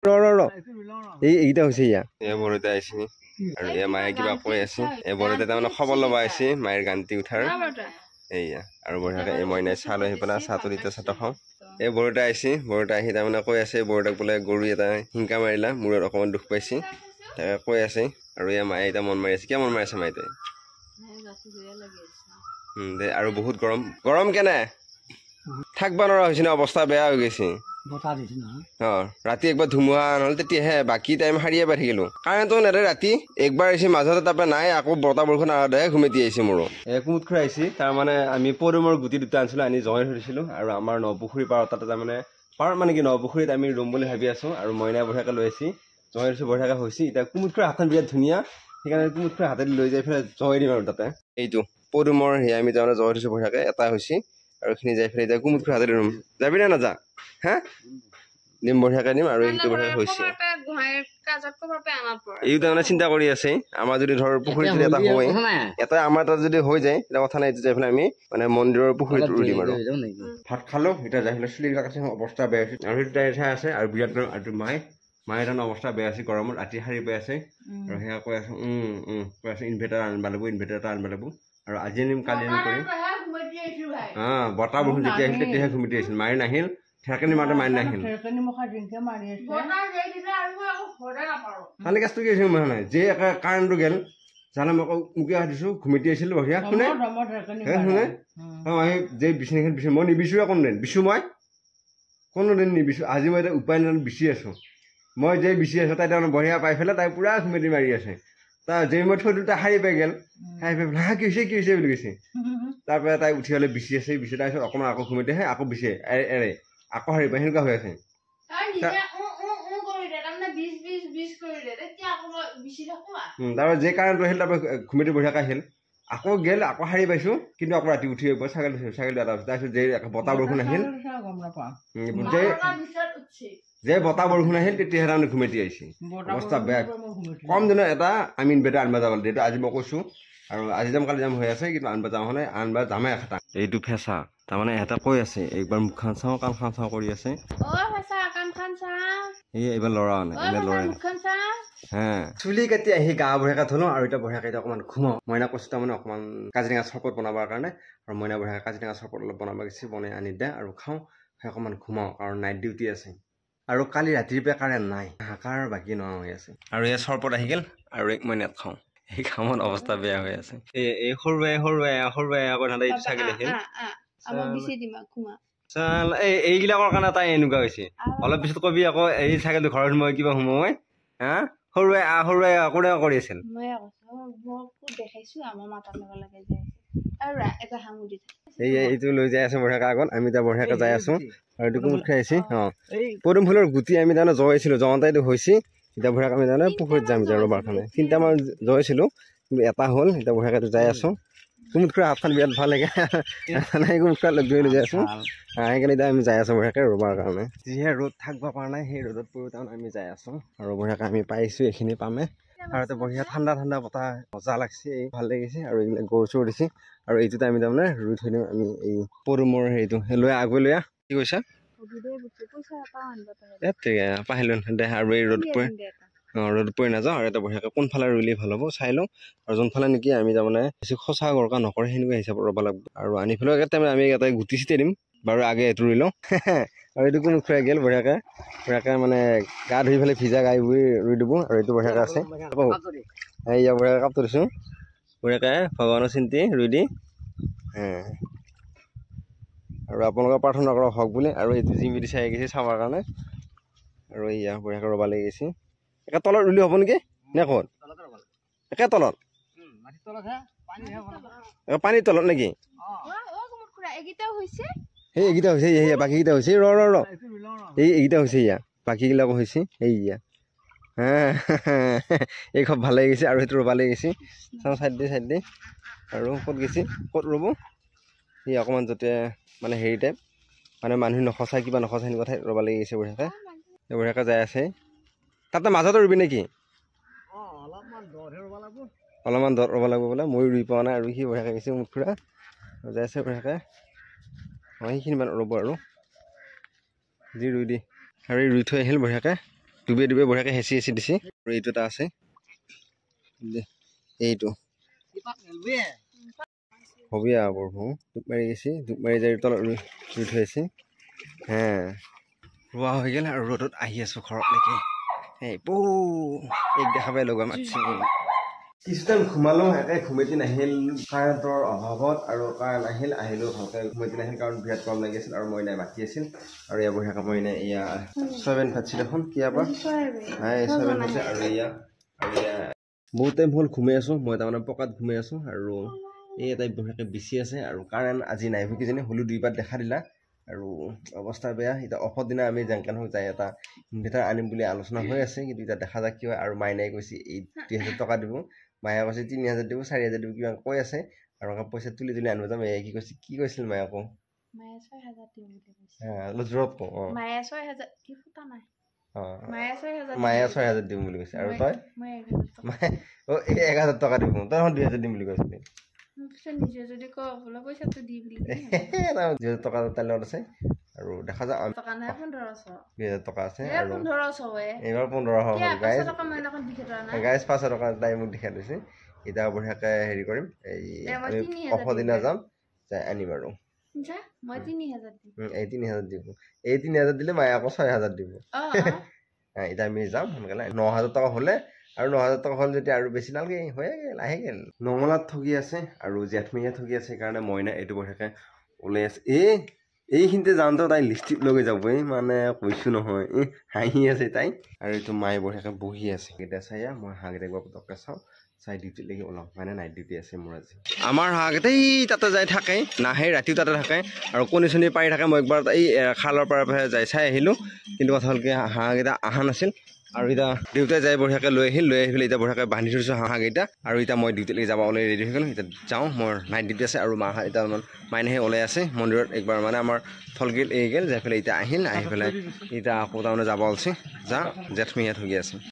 এইকেইটা হৈছে ইয়া এয়া বৰতে আহিছে আৰু এয়া মায়ে কিবা কৈ আছে এই বৰতে তাৰমানে খবৰ ল'ব আহিছে মায়েৰ গান্তি উঠাৰ এইয়া আৰু বঢ়িয়াকে এই মইনাই চাহ লৈ আহি পেলাই চাহটো এতিয়া চাহ খাওঁ এই বৰতে আহিছে বৰতে আহি তাৰমানে কৈ আছে বৰতাক বোলে গৰু এটা হিংকা মাৰিলা মূৰত অকণমান দুখ পাইছে তাকে কৈ আছে আৰু এয়া মায়ে এতিয়া মন মাৰি আছে কিয় মন মাৰি আছে মায়ে দে আৰু বহুত গৰম গৰম কেনে থাকবা নোৱাৰা হৈছে না অৱস্থা বেয়া হৈ গৈছে ৰাতি একবাৰ ধুমুহা নহ'লে তেতিয়াহে বাকী টাইম সাৰিয়ে পাই থাকিলো কাৰেণ্টটো নেদে ৰাতি একবাৰ আহিছে মাজতে তাৰপৰা নাই আকৌ বতাহ বৰষুণ আহোঁতেহে ঘুমেটি আহিছে মোৰো কুমুট খুৰা আহিছে তাৰমানে আমি পদুমৰ গুটি দুটা আনিছিলোঁ আনি জমাই ধৰিছিলোঁ আৰু আমাৰ নপুখুৰী পাৰত তাতে তাৰমানে পাৰত মানে কি নপুখুৰীত আমি ৰুম বুলি ভাবি আছোঁ আৰু মইনাই বঢ়িয়াকৈ লৈ আহিছে জমাই ধৰিছোঁ বঢ়িয়াকৈ হৈছে এতিয়া কুমুট খুৰা হাতখন বিৰাট ধুনীয়া সেইকাৰণে কুমুট খুৰা হাতেদি লৈ যাই পেলাই জমাই দিম আৰু তাতে এইটো পদুমৰ সেয়া আমি তাৰমানে জমাই ধৰিছোঁ বঢ়িয়াকৈ এটা হৈছে আৰু এইখিনি যাই পেলাই এতিয়া কুমুট খুৰা হাতেদি ৰুম যাবি নে নাযা হা নিম বঢ়িয়াকৈ নিম আৰু এইটো বঢ়িয়াকৈ হৈছে এই তাৰমানে চিন্তা কৰি আছে আমাৰ যদি ধৰ পুখুৰীত যদি এটা হয় এটা আমাৰ তাত যদি হৈ যায় তেতিয়া কথা নাই এইটো যাই পেলাই আমি মানে মন্দিৰৰ পুখুৰীত ৰুই দিম আৰু ভাত খালোঁ এতিয়া যাই পেলাই চুলিৰ কাষত অৱস্থা বেয়া হৈছে আৰু সেইটো ঠাই আছে আৰু বিৰাট আৰু মায়ে তাৰমানে অৱস্থা বেয়া আছে গৰমত ৰাতি সাৰি পাই আছে আৰু সেয়া কৈ আছে কৈ আছে ইনভাৰ্টাৰ আনিব লাগিব ইনভাৰ্টাৰ এটা আনিব লাগিব আৰু আজি আনিম কালি আনিম কৰিম বতাহ বৰষুণ যেতিয়া আহিছিল তেতিয়াহে ঘুমিটি আহিছিল মাৰি নাহিল ঠেকেনি মাতে মাৰি নাহিল কালি কেছটো কি হৈছে মই নাই যে একে কাৰেণ্টটো গেল জানে মই আকৌ মুখে দিছোঁ ঘুমিটি আহিছিলোঁ বঢ়িয়া শুনে শুনে আমি যে বিচনীখন বিচো মই নিবিচোঁ কোনো দিন বিচো মই কোনোদিন নিবিচোঁ আজি মই এতিয়া উপায় নাই বিচি আছোঁ মই যে বিচি আছোঁ তাই তাৰমানে বঢ়িয়া পাই পেলাই তাই পূৰা ঘুমিটি মাৰি আছে তাৰ যে মই থৈ দিওঁ তাই সাৰি পাই গেল সাৰি পাই পেলাই কি হৈছে বুলি কৈছে তাৰপৰা তাই উঠি হ'লে বিচি আছে বিচি তাৰপিছত অকণমান আকৌ ঘুমিটি আহে আকৌ বিচে এৰে আকৌ সাৰি পাই সেনেকুৱা হৈ আছে তাৰপৰা যে কাৰেণ্টটো আহিল তাৰপৰা ঘুমিটি বঢ়িয়াকৈ আহিল আকৌ গেল আকৌ সাৰি পাইছোঁ কিন্তু আকৌ ৰাতি উঠি ছাগলী এটা হৈছে তাৰপিছত যে বতাহ বৰষুণ আহিল যে বতাহ বৰষুণ আহিল তেতিয়াহে তাৰমানে ঘুমেটি আহিছে অৱস্থা বেয়া কম দিনত এটা আমি ইনভাৰ্টাৰ আনিব যাব লাগে আজি মই কৈছোঁ আৰু আজি যাম কালি যাম হৈ আছে কিন্তু আনিব যাওঁ মানে আনিব যামেই এটা এইটো ফেঁচা তাৰমানে এটা কৈ আছে একবাৰ মুখখন চাওঁ কাণখন চাওঁ কৰি আছে এইবাৰ ল'ৰা মানে এনে ল'ৰাই হা চুলি কাটি আহি গা বঢ়িয়াকৈ ধুলোঁ আৰু এতিয়া বঢ়িয়াকৈ এতিয়া অকণমান ঘুমাওঁ মইনা কৈছোঁ তাৰমানে অকণমান কাজিৰঙা চৰবত বনাবৰ কাৰণে আৰু মইনা বঢ়িয়াকৈ কাজিৰঙা চৰবত অলপ বনাব গৈছে বনাই আনি দে আৰু খাওঁ সেই অকণমান ঘুমাওঁ কাৰণ নাইট ডিউটি আছে আৰু কালি ৰাতিৰ পৰা কাৰেণ্ট নাই হাকাৰ বাকী নোহোৱা হৈ আছে আৰু এই চৰবত আহি গ'ল আৰু এক মই নেট খাওঁ এই কামত অৱস্থা বেয়া হৈ আছে এই সৰুৱে আকৌ ধান্দা এইটো ছাগলী আহিল এইবিলাকৰ কাৰণে তাই এনেকুৱা হৈছে অলপ পিছত কবি আকৌ এই ছাগলী ঘৰত মই কিবা সোমোৱাই হা সৰুৱে কোনে কৰি আছিল এইটো লৈ যাই আছো বঢ়িয়াকৈ আগত আমি এতিয়া বঢ়িয়াকৈ যাই আছো আৰু এইটো কোমত খাই আহিছে পদুম ফুলৰ গুটি আমি তাৰমানে জগাইছিলোঁ জগাওঁতে এইটো হৈছে এতিয়া বঢ়িয়াকৈ আমি তাৰমানে পুখুৰীত যাম এতিয়া ৰবাৰ কাৰণে 3টামান জগাইছিলোঁ কিন্তু এটা হ'ল এতিয়া বঢ়িয়াকৈ যাই আছোঁ কুমুট খুৰা হাতখন বিৰাট ভাল লাগে কুমুট খুৰা লগ ধৰি লৈ যাই আছোঁ সেইকাৰণে এতিয়া আমি যাই আছোঁ বঢ়িয়াকৈ ৰবাৰ কাৰণে যিহে ৰ'দ থাকিব পৰা নাই সেই ৰ'দত পৰি তাৰমানে আমি যাই আছোঁ আৰু বঢ়িয়াকৈ আমি পাইছোঁ এইখিনি পামে আৰু এতিয়া বঢ়িয়া ঠাণ্ডা বতাহ মজা লাগিছে ভাল লাগিছে আৰু এইবিলাক গৰু চৰু দিছে আৰু এইটোতে আমি তাৰমানে ৰুই থৈ দিম আমি এই পদুমৰ হেৰিটো লৈ আগুৱাই লৈ কি কৈছা পাহিলো দে আৰু এই ৰ'দ পৰি নাযাওঁ আৰু এটা বঢ়িয়াকৈ কোনফালে ৰুলে ভাল হ'ব চাই লওঁ আৰু যোনফালে নেকি আমি তাৰমানে বেছি সঁচা গৰকা নকৰে সেনেকুৱা হিচাপত ৰ'ব লাগিব আৰু আনি পেলাই তাৰমানে আমি এটা গুটি চিটাই দিম বাৰু আগে এইটো ৰুই লওঁ আৰু এইটো কোনো খুৱাই গ'ল বঢ়িয়াকৈ মানে গা ধুই পেলাই ভিজা গাই বুই ৰুই দিব আৰু এইটো বঢ়িয়াকৈ আছে এইয়া বঢ়িয়াকৈ কাপটো দিছোঁ বঢ়িয়াকৈ ভগৱানৰ চিন্তি ৰুই দি আৰু আপোনালোকে প্ৰাৰ্থনা কৰা হওক বুলি আৰু এইটো জিমি চাই গৈছে চাবৰ কাৰণে আৰু এয়া বঢ়িয়াকৈ ৰ'ব লাগি গৈছে একে তলত ৰুলি হ'ব নেকি নে ক'ত একে তলত পানীৰ তলত নেকি সেই এইকেইটা হৈছে সেয়া বাকীকেইটা হৈছে ৰ এইকেইটা হৈছে ইয়া বাকীবিলাকো হৈছে এইয়া এই খুব ভাল লাগি গৈছে আৰু সেইটো ৰ'ব লাগি গৈছে চাওঁ চাইড দি আৰু ক'ত গৈছে ক'ত ৰ'ব সি অকণমান যাতে মানে হেৰি টাইপ মানে মানুহ নখচাই কিবা নখচাই সেনেকুৱা ঠাইত ৰ'ব লাগি গৈছে বঢ়িয়াকৈ যাই আছে তাতে মাজতে ৰুবি নেকি অলপমান দূৰত ৰ'ব লাগিব বোলে মই ৰুই পোৱা নাই আৰু সি বঢ়িয়াকৈ গৈছে মুখ খুৰা যাই আছে বঢ়িয়াকৈ সেইখিনিমান ৰ'ব আৰু যি ৰুই দি আৰু ৰুই থৈ আহিল বঢ়িয়াকৈ ডুবে ডুবে বঢ়িয়াকৈ হেঁচি হেঁচি দিছে আৰু এইটো এটা আছে এইটো হবি আৰু বৰভু ডুব মাৰি গৈছে ডুব মাৰি যাই তলত ৰুই থৈ আছে হে ৰোৱা হৈ গ'ল আৰু ৰ'দত আহি আছোঁ ঘৰলৈকে এই পৌ এক দেখা পাই লগা মাতিছে কিছু টাইম ঘুমালোঁ একে ঘুমেতি নাহিল কাৰেণ্টৰ অভাৱত আৰু কাৰেণ্ট আহিলোঁ ভালকৈ ঘুমেতি নাহিল কাৰণ বিৰাট গৰম লাগি আছিল আৰু মইনাই মাতি আছিল আৰু ইয়াৰ বঢ়িয়াকৈ মইনাই এয়া চয়াবিন ভাতছিল এখন কিয়াবা চয়াবিন ভাতছে আৰু এয়া বহুত টাইম হ'ল ঘুমাই আছোঁ মই তাৰমানে পকাত ঘুমাই আছোঁ আৰু এই এটাই বঢ়িয়াকৈ বিচি আছে আৰু কাৰেণ্ট আজি নাই কিজানি হ'লেও 2 বাৰ দেখা দিলা আৰু অৱস্থা বেয়া এতিয়া অফৰ দিনা আমি জেংকান হৈ যায় এটা ইনভাৰ্টাৰ আনিম বুলি আলোচনা হৈ আছে কিন্তু এতিয়া দেখা যাক কি হয় আৰু মাইনাই কৈছে এই 2000 টকা দিব মায়ে কৈছে 3000 দিব 4000 দিব কিবা কৈ আছে আৰু পইচা তুলি আনিব যাম এই কি কৈছিল মায়ে আকৌ মায়ে 6000 দিম বুলি কৈছে অলপ জোৰত কওঁ মায়ে 6000 কি ফুটা নাই মায়ে 6000 দিম বুলি কৈছে আৰু তই মায়ে 1000 টকা দিব তই 2000 দিম বুলি কৈছিলি নিজে যদি কবলৈ পইচাটো দি বুলি 2000 টকা তাইৰ লগত আছে আৰু দেখা যাওক টকা নাই 1500 2000 টকা আছে আৰু 1500 এইবাৰ 1500 হ'ল গাইজ টকা মই এখন দিখে তৰা নাই গাইজ 500 টকা তাই মোক দেখাই দিছে এটা বঢ়িয়াকৈ হেৰি কৰিম এই আমি অফৰ দিনা যাম যাই আনিম আৰু মই 3000 দিম এই 3000 দিব এই 3000 দিলে মায়ে আকৌ 6000 দিব এতিয়া আমি যাম সোনকালে 9000 টকা হ'লে আৰু 9000 টকা হ'ল যেতিয়া আৰু বেছি নালাগে হৈয়ে গ'ল আহি গ'ল নঙলাত ঠগি আছে আৰু জেঠমহীয়া ঠগি আছে সেইকাৰণে মইনা এইটো বঢ়িয়াকৈ ওলাই আছে এইখিনিতে যাওঁতে তাই লিপষ্টিক লগাই যাব মানে কৈছোঁ নহয় হাঁহি আছে তাই আৰু এইটো মায়ে বঢ়িয়াকৈ বহি আছে কেতিয়া চাই মই হাঁহকেইটা একবাৰ পটককৈ চাওঁ চাই ডিউটিলৈকে ওলাওঁ মানে নাইট ডিউটি আছে মোৰ আজি আমাৰ হাঁহকেইটাই তাতে যাই থাকে নাহে ৰাতিও তাতে থাকে আৰু কণী চণী পাৰি থাকে মই একবাৰ এই খালৰ পৰা যাই চাই আহিলোঁ কিন্তু কথা হ'ল কি হাঁহকেইটা অহা নাছিল আৰু এতিয়া দেউতাই যাই বঢ়িয়াকৈ লৈ আহিল লৈ আহি পেলাই এতিয়া বঢ়িয়াকৈ বান্ধি থৈছোঁ হাঁহকেইটা আৰু এতিয়া মই ডিউটিলৈকে যাব ওলাই ৰেডি হৈ গ'লোঁ এতিয়া যাওঁ মোৰ নাইট ডিউটি আছে আৰু এতিয়া মাইনাহে ওলাই আছে মন্দিৰত একবাৰ মানে আমাৰ থলগিল এই গ'ল যাই পেলাই এতিয়া আহিল আহি পেলাই এতিয়া আকৌ তাৰমানে যাব ওলছে যা জেঠমহীয়া ঠগি আছে